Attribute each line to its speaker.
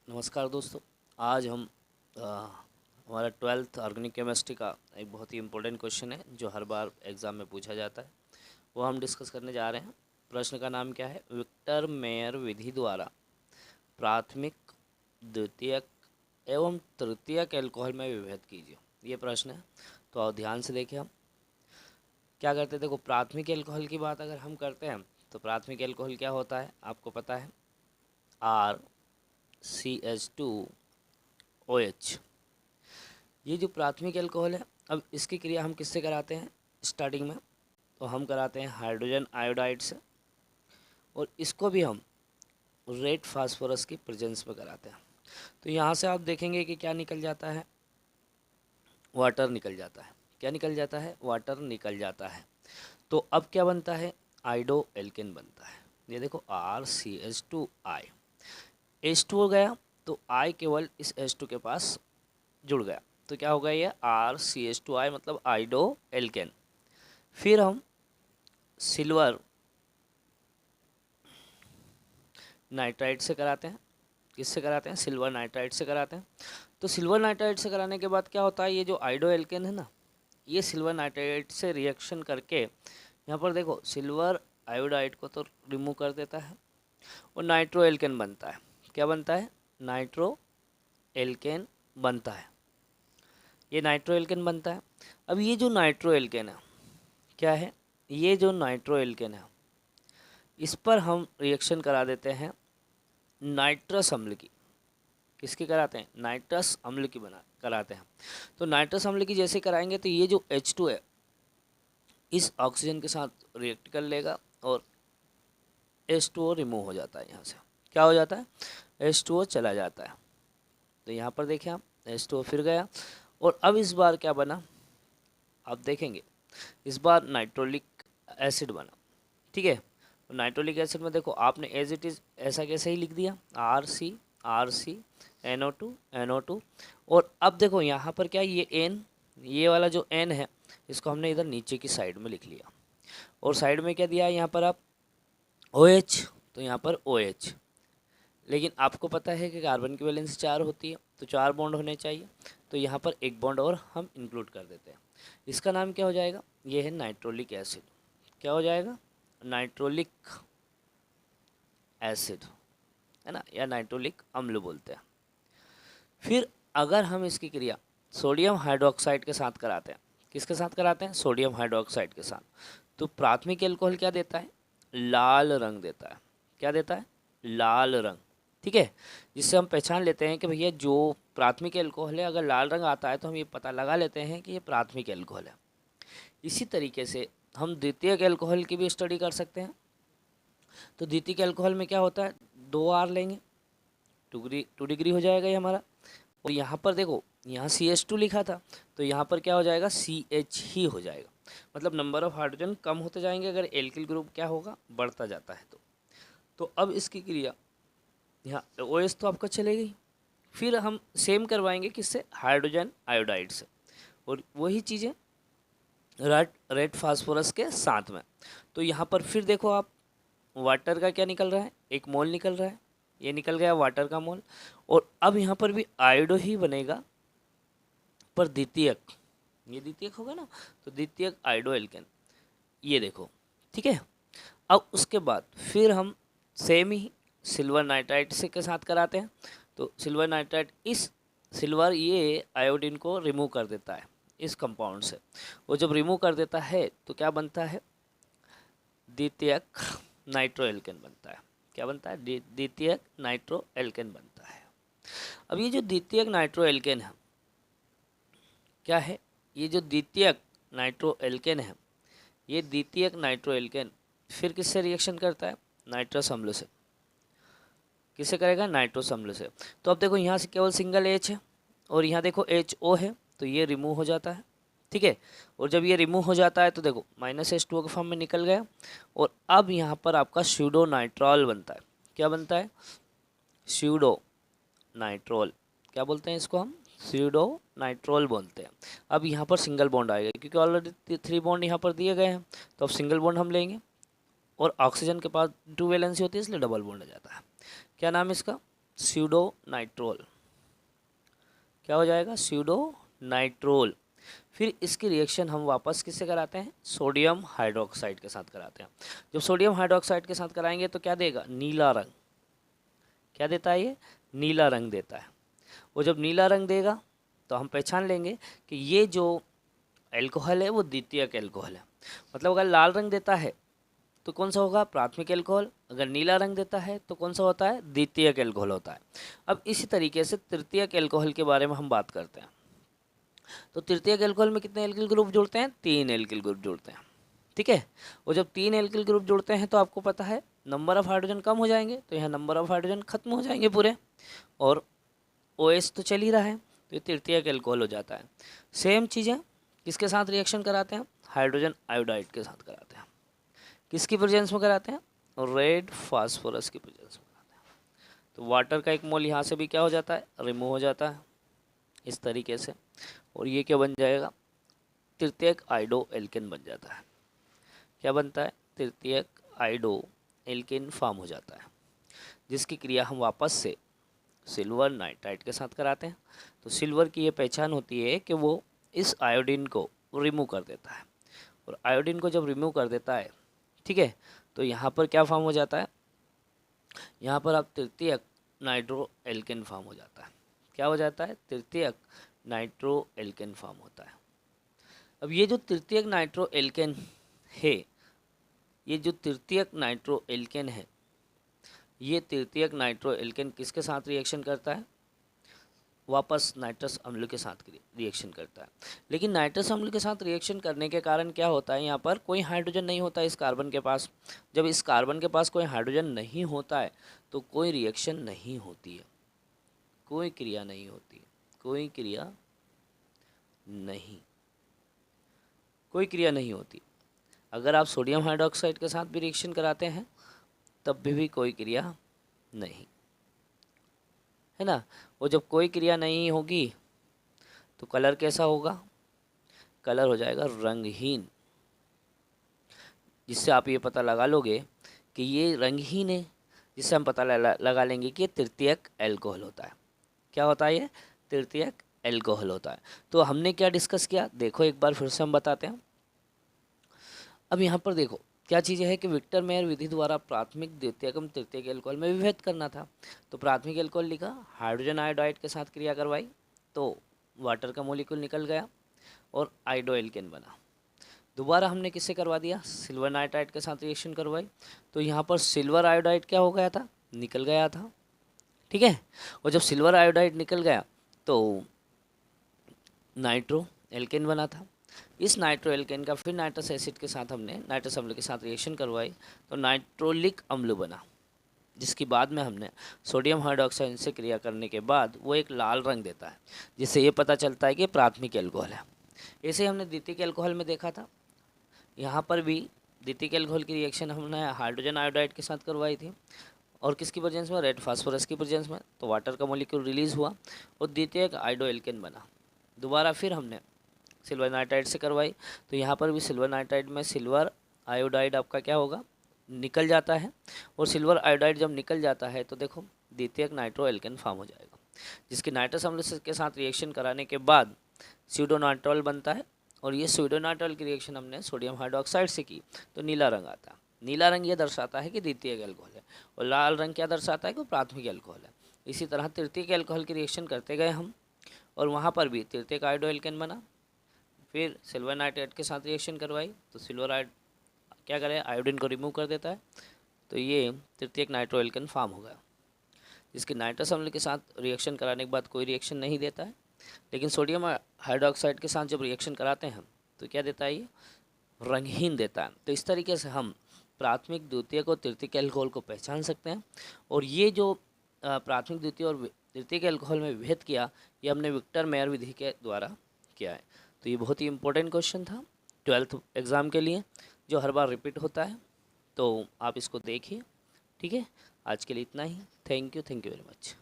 Speaker 1: नमस्कार दोस्तों। आज हम हमारा 12th ऑर्गेनिक केमिस्ट्री का एक बहुत ही इम्पोर्टेंट क्वेश्चन है जो हर बार एग्ज़ाम में पूछा जाता है, वो हम डिस्कस करने जा रहे हैं। प्रश्न का नाम क्या है? विक्टर मेयर विधि द्वारा प्राथमिक, द्वितीयक एवं तृतीयक एल्कोहल में विभेद कीजिए, ये प्रश्न है। तो आओ ध्यान से देखें। हम क्या करते हैं? देखो, प्राथमिक एल्कोहल की बात अगर हम करते हैं तो प्राथमिक एल्कोहल क्या होता है आपको पता है, RCH2OH। ये जो प्राथमिक एल्कोहल है, अब इसकी क्रिया हम किससे कराते हैं स्टार्टिंग में? तो हम कराते हैं हाइड्रोजन आयोडाइड से, और इसको भी हम रेड फास्फोरस की प्रेजेंस में कराते हैं। तो यहाँ से आप देखेंगे कि क्या निकल जाता है, वाटर निकल जाता है। क्या निकल जाता है? वाटर निकल जाता है। तो अब क्या बनता है? आइडो एल्केन बनता है। ये देखो, RCH2I, H2 हो गया, तो I केवल इस H2 के पास जुड़ गया, तो क्या होगा ये RCH2I मतलब आइडो एल्केन। फिर हम सिल्वर नाइट्राइड से कराते हैं। किससे कराते हैं? सिल्वर नाइट्राइड से कराते हैं। तो सिल्वर नाइट्राइड से कराने के बाद क्या होता है, ये जो आइडो एल्केन है ना, ये सिल्वर नाइट्राइड से रिएक्शन करके यहाँ पर देखो सिल्वर आयोडाइड को तो रिमूव कर देता है और नाइट्रो एल्केन बनता है। क्या बनता है? नाइट्रो एल्केन बनता है। ये नाइट्रो एल्केन बनता है। अब ये जो नाइट्रो एल्केन है क्या है? ये जो नाइट्रो एल्केन है, इस पर हम रिएक्शन करा देते हैं नाइट्रस अम्ल की। किसकी कराते हैं? नाइट्रस अम्ल की बना कराते हैं। तो नाइट्रस अम्ल की जैसे कराएंगे तो ये जो H2 है इस ऑक्सीजन के साथ रिएक्ट कर लेगा और H2O रिमूव हो जाता है। यहाँ से क्या हो जाता है? H2O चला जाता है। तो यहाँ पर देखें आप, H2O फिर गया, और अब इस बार क्या बना आप देखेंगे, इस बार नाइट्रोलिक एसिड बना। ठीक है, तो नाइट्रोलिक एसिड में देखो आपने एज इट इज़ ऐसा कैसे ही लिख दिया, RC NO2 और अब देखो यहाँ पर क्या, ये N, ये वाला जो N है इसको हमने इधर नीचे की साइड में लिख लिया, और साइड में क्या दिया है यहाँ पर आप OH, तो यहाँ पर OH। लेकिन आपको पता है कि कार्बन की वैलेंसी 4 होती है, तो 4 बॉन्ड होने चाहिए, तो यहाँ पर एक बॉन्ड और हम इंक्लूड कर देते हैं। इसका नाम क्या हो जाएगा? ये है नाइट्रोलिक एसिड। क्या हो जाएगा? नाइट्रोलिक एसिड, है ना, या नाइट्रोलिक अम्ल बोलते हैं। फिर अगर हम इसकी क्रिया सोडियम हाइड्रोक्साइड के साथ कराते हैं, किसके साथ कराते हैं? सोडियम हाइड्रोक्साइड के साथ, तो प्राथमिक एल्कोहल क्या देता है? लाल रंग देता है। क्या देता है? लाल रंग। ठीक है, जिससे हम पहचान लेते हैं कि भैया जो प्राथमिक एल्कोहल है अगर लाल रंग आता है तो हम ये पता लगा लेते हैं कि ये प्राथमिक एल्कोहल है। इसी तरीके से हम द्वितीयक एल्कोहल की भी स्टडी कर सकते हैं। तो द्वितीयक एल्कोहल में क्या होता है, 2 R लेंगे, 2 डिग्री हो जाएगा ये हमारा। और यहाँ पर देखो, यहाँ CH2 लिखा था, तो यहाँ पर क्या हो जाएगा? CH ही हो जाएगा। मतलब नंबर ऑफ हाइड्रोजन कम होते जाएंगे अगर एल्किल ग्रुप क्या होगा, बढ़ता जाता है। तो अब इसकी क्रिया यहाँ OH तो आपका चले गई, फिर हम सेम करवाएंगे किससे? हाइड्रोजन आयोडाइड से, और वही चीज़ें रेड फास्फोरस के साथ में। तो यहाँ पर फिर देखो आप, वाटर का क्या निकल रहा है? 1 मोल निकल रहा है, ये निकल गया वाटर का मोल। और अब यहाँ पर भी आयोडो ही बनेगा, पर द्वितीयक, ये द्वितीयक होगा ना, तो द्वितीयक आयोडो एल्केन, ये देखो। ठीक है, अब उसके बाद फिर हम सेम ही सिल्वर नाइट्राइड से के साथ कराते हैं। तो सिल्वर नाइट्राइड, इस सिल्वर ये आयोडीन को रिमूव कर देता है इस कंपाउंड से, वो जब रिमूव कर देता है तो क्या बनता है? द्वितीयक नाइट्रो एल्केन बनता है। क्या बनता है? द्वितीयक नाइट्रो एल्केन बनता है। अब ये जो द्वितीयक नाइट्रो एल्केन है क्या है? ये जो द्वितीयक नाइट्रो एल्केन है, ये द्वितीयक नाइट्रो एल्केन फिर किससे रिएक्शन करता है? नाइट्रस अम्ल से। किससे करेगा? नाइट्रस अम्ल से। तो अब देखो यहाँ से केवल सिंगल H है, और यहाँ देखो HO है, तो ये रिमूव हो जाता है। ठीक है, और जब ये रिमूव हो जाता है तो देखो -H2O के फॉर्म में निकल गया, और अब यहाँ पर आपका स्यूडो नाइट्रॉल बनता है। क्या बनता है? स्यूडो नाइट्रोल। क्या बोलते हैं इसको हम? स्यूडो नाइट्रोल बोलते हैं। अब यहाँ पर सिंगल बॉन्ड आएगा क्योंकि ऑलरेडी 3 बॉन्ड यहाँ पर दिए गए हैं, तो अब सिंगल बॉन्ड हम लेंगे, और ऑक्सीजन के पास 2 वैलेंसी होती है इसलिए डबल बॉन्ड आ जाता है। क्या नाम है इसका? स्यूडो नाइट्रोल, क्या हो जाएगा, स्यूडो नाइट्रोल। फिर इसकी रिएक्शन हम वापस किससे कराते हैं, सोडियम हाइड्रोक्साइड के साथ कराते हैं। जब सोडियम हाइड्रोक्साइड के साथ कराएंगे तो क्या देगा, नीला रंग, क्या देता है ये, नीला रंग देता है। वो जब नीला रंग देगा तो हम पहचान लेंगे कि ये जो एल्कोहल है वो द्वितीयक एल्कोहल है। मतलब अगर लाल रंग देता है तो कौन सा होगा, प्राथमिक एल्कोहल। अगर नीला रंग देता है तो कौन सा होता है, द्वितीयक एल्कोहल होता है। अब इसी तरीके से तृतीयक एल्कोहल के बारे में हम बात करते हैं। तो तृतीयक एल्कोहल में कितने एल्किल ग्रुप जुड़ते हैं, 3 एल्किल ग्रुप जुड़ते हैं, ठीक है। और जब 3 एल्किल ग्रुप जुड़ते हैं तो आपको पता है नंबर ऑफ हाइड्रोजन कम हो जाएंगे, तो यहाँ नंबर ऑफ हाइड्रोजन खत्म हो जाएंगे पूरे, और OH तो चल ही रहा है, तो ये तृतीयक एल्कोहल हो जाता है। सेम चीज़ें किसके साथ रिएक्शन कराते हैं, हाइड्रोजन आयोडाइड के साथ कराते हैं। किसकी प्रेजेंस में कराते हैं, रेड फास्फोरस की प्रेजेंस में कराते हैं। तो वाटर का एक मोल यहाँ से भी क्या हो जाता है, रिमूव हो जाता है इस तरीके से, और ये क्या बन जाएगा, तृतीयक आइडो एल्केन बन जाता है। क्या बनता है, तृतीयक आइडो एल्केन फॉर्म हो जाता है, जिसकी क्रिया हम वापस से सिल्वर नाइट्राइड के साथ कराते हैं। तो सिल्वर की ये पहचान होती है कि वो इस आयोडीन को रिमूव कर देता है, और आयोडीन को जब रिमूव कर देता है, ठीक है, तो यहाँ पर क्या फॉर्म हो जाता है, यहाँ पर अब तृतीयक नाइट्रो एल्केन फॉर्म हो जाता है। क्या हो जाता है, तृतीयक नाइट्रो एल्केन फॉर्म होता है। अब ये जो तृतीयक नाइट्रो एल्केन है, ये जो तृतीयक नाइट्रो एल्केन है, ये तृतीयक नाइट्रो एल्केन किसके साथ रिएक्शन करता है, वापस नाइट्रस अम्ल के साथ रिएक्शन करता है। लेकिन नाइट्रस अम्ल के साथ रिएक्शन करने के कारण क्या होता है, यहाँ पर कोई हाइड्रोजन नहीं होता इस कार्बन के पास। जब इस कार्बन के पास कोई हाइड्रोजन नहीं होता है तो कोई रिएक्शन नहीं होती है, कोई क्रिया नहीं होती, कोई क्रिया नहीं, कोई क्रिया नहीं होती। अगर आप सोडियम हाइड्रोक्साइड के साथ भी रिएक्शन कराते हैं तब भी कोई क्रिया नहीं, है ना। वो जब कोई क्रिया नहीं होगी तो कलर कैसा होगा, कलर हो जाएगा रंगहीन, जिससे आप ये पता लगा लोगे कि ये रंगहीन है, जिससे हम पता लगा लेंगे कि ये तृतीयक एल्कोहल होता है। क्या होता है, ये तृतीयक एल्कोहल होता है। तो हमने क्या डिस्कस किया, देखो एक बार फिर से हम बताते हैं। अब यहाँ पर देखो क्या चीज़ें है कि विक्टर मेयर विधि द्वारा प्राथमिक द्वितीयकम तृतीयक एल्कोहल में विभेद करना था। तो प्राथमिक एल्कोहल लिखा, हाइड्रोजन आयोडाइड के साथ क्रिया करवाई तो वाटर का मोलिक्यूल निकल गया और आइडो एल्केन बना। दोबारा हमने किससे करवा दिया, सिल्वर नाइट्राइड के साथ रिएक्शन करवाई, तो यहाँ पर सिल्वर आयोडाइड क्या हो गया था, निकल गया था, ठीक है। और जब सिल्वर आयोडाइड निकल गया तो नाइट्रो एल्केन बना था। इस नाइट्रो एल्केन का फिर नाइट्रस एसिड के साथ हमने नाइट्रस अम्ल के साथ रिएक्शन करवाई तो नाइट्रोलिक अम्ल बना, जिसकी बाद में हमने सोडियम हाइड्रोक्साइड से क्रिया करने के बाद वो एक लाल रंग देता है, जिससे ये पता चलता है कि प्राथमिक एल्कोहल है। ऐसे हमने द्वितीयक एल्कोहल में देखा था, यहाँ पर भी द्वितीयक एल्कोहल की रिएक्शन हमने हाइड्रोजन आयोडाइड के साथ करवाई थी, और किसकी प्रेजेंस में, रेड फास्फोरस की प्रेजेंस में, तो वाटर का मॉलिक्यूल रिलीज़ हुआ और द्वितीयक आइडो एल्केन बना। दोबारा फिर हमने सिल्वर नाइट्राइड से करवाई, तो यहाँ पर भी सिल्वर नाइट्राइड में सिल्वर आयोडाइड आपका क्या होगा, निकल जाता है, और सिल्वर आयोडाइड जब निकल जाता है तो देखो द्वितीयक नाइट्रो एल्केन फॉर्म हो जाएगा, जिसकी नाइट्रस अम्ल के साथ रिएक्शन कराने के बाद स्यूडोनाइट्रोल बनता है, और ये स्यूडोनाइट्रोल की रिएक्शन हमने सोडियम हाइड्रोक्साइड से की तो नीला रंग आता है। नीला रंग ये दर्शाता है कि द्वितीयक एल्कोहल है, और लाल रंग क्या दर्शाता है कि प्राथमिक एल्कोहल है। इसी तरह तृतीयक एल्कोहल की रिएक्शन करते गए हम, और वहाँ पर भी तृतीयक आयोडो एल्केन बना, फिर सिल्वर नाइट्राइड के साथ रिएक्शन करवाई तो सिल्वर आयोड क्या करे, आयोडीन को रिमूव कर देता है, तो ये तृतीयक नाइट्रो एल्केन फॉर्म हो गया, जिसके नाइट्रस अम्ल के साथ रिएक्शन कराने के बाद कोई रिएक्शन नहीं देता है। लेकिन सोडियम हाइड्रोक्साइड के साथ जब रिएक्शन कराते हैं तो क्या देता है, ये रंगहीन देता है। तो इस तरीके से हम प्राथमिक द्वितीयक और तृतीयक एल्कोहल को पहचान सकते हैं, और ये जो प्राथमिक द्वितीय और तृतीयक एल्कोहल में विभेद किया, ये हमने विक्टर मेयर विधि के द्वारा किया है। तो ये बहुत ही इंपॉर्टेंट क्वेश्चन था 12th एग्ज़ाम के लिए, जो हर बार रिपीट होता है, तो आप इसको देखिए, ठीक है। आज के लिए इतना ही, थैंक यू वेरी मच।